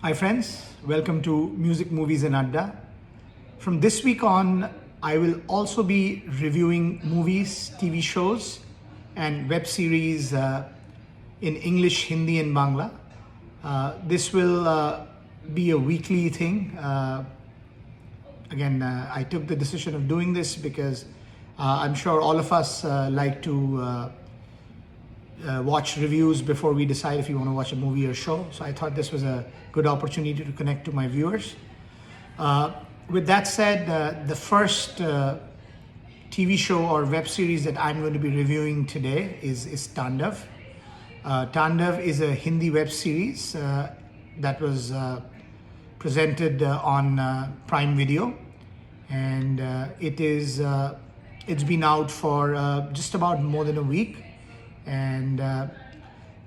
Hi friends, welcome to Music, Movies and Adda. From this week on, I will also be reviewing movies, TV shows and web series in English, Hindi and Bangla. This will be a weekly thing. I took the decision of doing this because I'm sure all of us like to watch reviews before we decide if we want to watch a movie or show. So I thought this was a good opportunity to connect to my viewers. With that said, the first TV show or web series that I'm going to be reviewing today is Taandav. Taandav is a Hindi web series that was presented on Prime Video, and it's been out for just about more than a week. And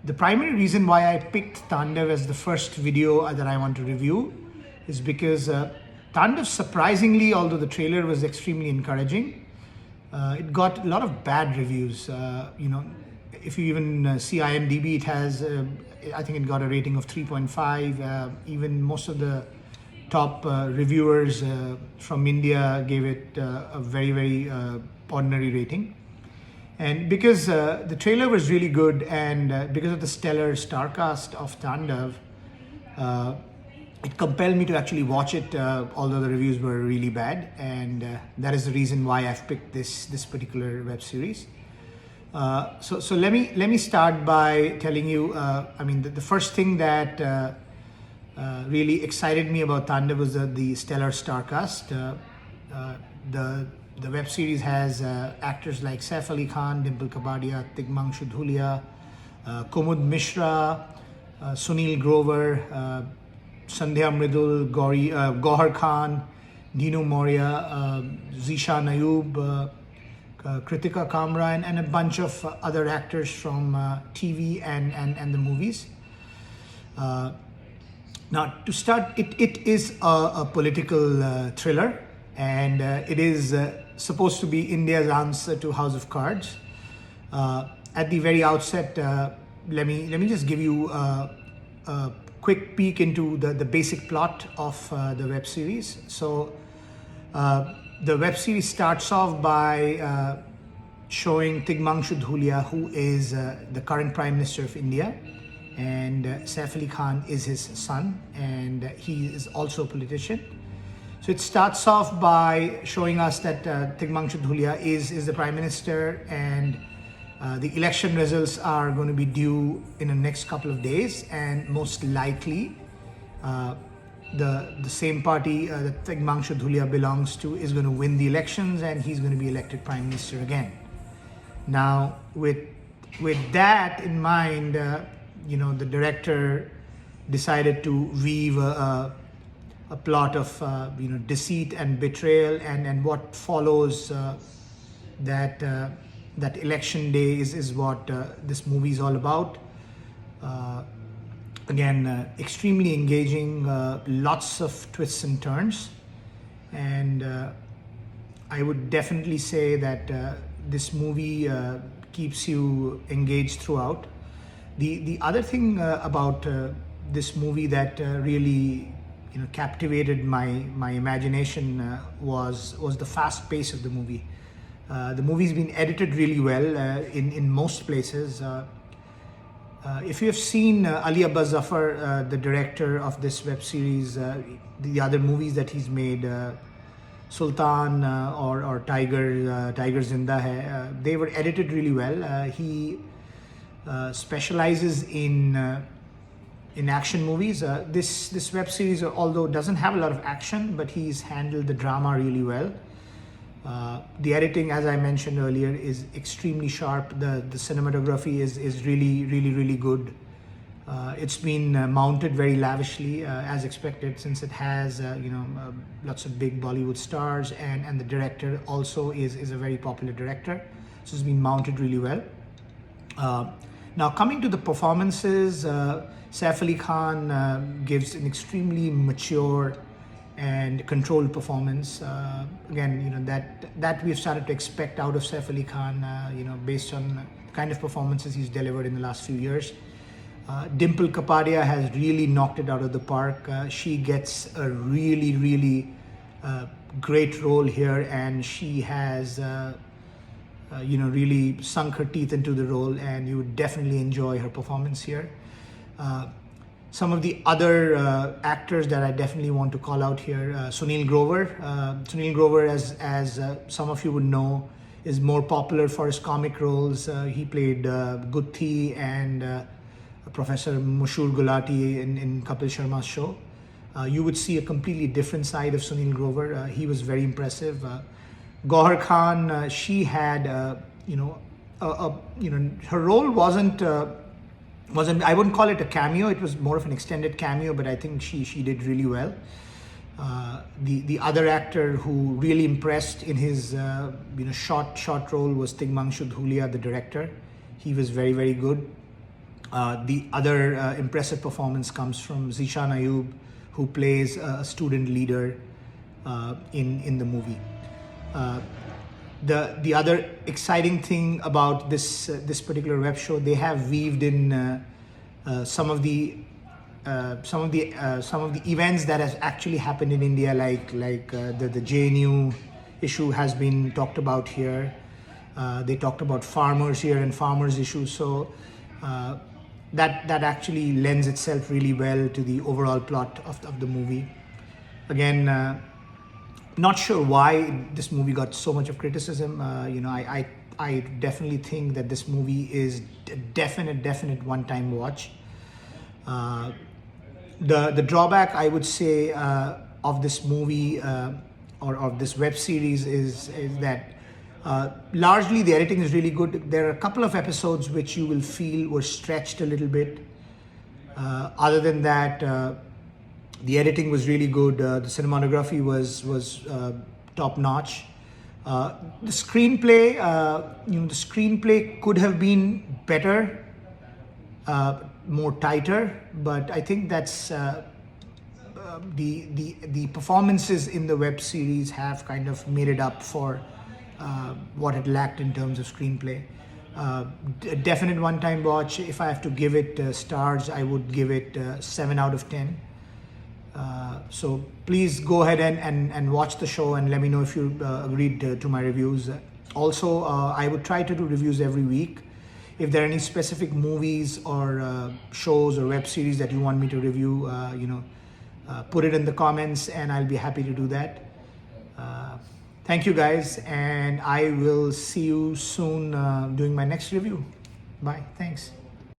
the primary reason why I picked Taandav as the first video that I want to review is because Taandav, surprisingly, although the trailer was extremely encouraging, it got a lot of bad reviews. If you even see IMDb, it has, I think it got a rating of 3.5. Even most of the top reviewers from India gave it a very, very ordinary rating. And because the trailer was really good and because of the stellar star cast of Taandav, it compelled me to actually watch it, although the reviews were really bad. And that is the reason why I've picked this particular web series. So let me start by telling you, the first thing that really excited me about Taandav was the stellar star cast. The web series has actors like Saif Ali Khan, Dimple Kapadia, Tigmanshu Dhulia, Kumud Mishra, Sunil Grover, Sandhya Mridul, Gauhar Khan, Dinu Moria, Zishan Ayub, Kritika Kamra, and a bunch of other actors from TV and the movies. Now, to start, it is a political thriller, and it is supposed to be India's answer to House of Cards. At the very outset, let me just give you a quick peek into the basic plot of the web series. So the web series starts off by showing Tigmanshu Dhulia, who is the current Prime Minister of India, and Saif Ali Khan is his son, and he is also a politician. So it starts off by showing us that Tigmanshu Dhulia is the Prime Minister, and the election results are going to be due in the next couple of days, and most likely the same party that Tigmanshu Dhulia belongs to is going to win the elections, and he's going to be elected Prime Minister again. Now, with that in mind, the director decided to weave a plot of deceit and betrayal, and what follows that election day is what this movie is all about. Extremely engaging, lots of twists and turns, and I would definitely say that this movie keeps you engaged throughout. The other thing about this movie that really captivated my imagination was the fast pace of the movie. The movie's been edited really well in most places. If you have seen Ali Abbas Zafar, the director of this web series, the other movies that he's made, Sultan or Tiger Zinda Hai, they were edited really well. He specializes in action movies. This web series, although doesn't have a lot of action, but he's handled the drama really well. The editing, as I mentioned earlier, is extremely sharp. The cinematography is really good. It's been mounted very lavishly, as expected, since it has lots of big Bollywood stars, and the director also is a very popular director, so it's been mounted really well. Now, coming to the performances, Saif Ali Khan gives an extremely mature and controlled performance. That we've started to expect out of Saif Ali Khan, based on the kind of performances he's delivered in the last few years. Dimple Kapadia has really knocked it out of the park. She gets a really great role here, and she has really sunk her teeth into the role, and you would definitely enjoy her performance here. Some of the other actors that I definitely want to call out here: Sunil Grover. Sunil Grover, as some of you would know, is more popular for his comic roles. He played Gutti and Professor Mushur Gulati in Kapil Sharma's show. You would see a completely different side of Sunil Grover. He was very impressive. Gauhar Khan, she had, her role wasn't. I wouldn't call it a cameo. It was more of an extended cameo, but I think she did really well. The other actor who really impressed in his short role was Tigmangshu Dhulia, the director. He was very good. The other impressive performance comes from Zishan Ayub, who plays a student leader in the movie. The other exciting thing about this particular web show, they have weaved in some of the events that has actually happened in India, like the JNU issue has been talked about here. They talked about farmers here and farmers issues. So that actually lends itself really well to the overall plot of the movie. Again, not sure why this movie got so much of criticism. I definitely think that this movie is a definite one-time watch. The drawback, I would say, of this movie or of this web series is that largely the editing is really good. There are a couple of episodes which you will feel were stretched a little bit. Other than that, the editing was really good. The cinematography was top notch. The screenplay, the screenplay could have been better, more tighter, but I think that's the performances in the web series have kind of made it up for what it lacked in terms of screenplay. A definite one-time watch. If I have to give it stars, I would give it 7 out of 10. So please go ahead and watch the show and let me know if you agreed to my reviews. Also, I would try to do reviews every week. If there are any specific movies or shows or web series that you want me to review, put it in the comments and I'll be happy to do that. Thank you guys, and I will see you soon doing my next review. Bye. Thanks.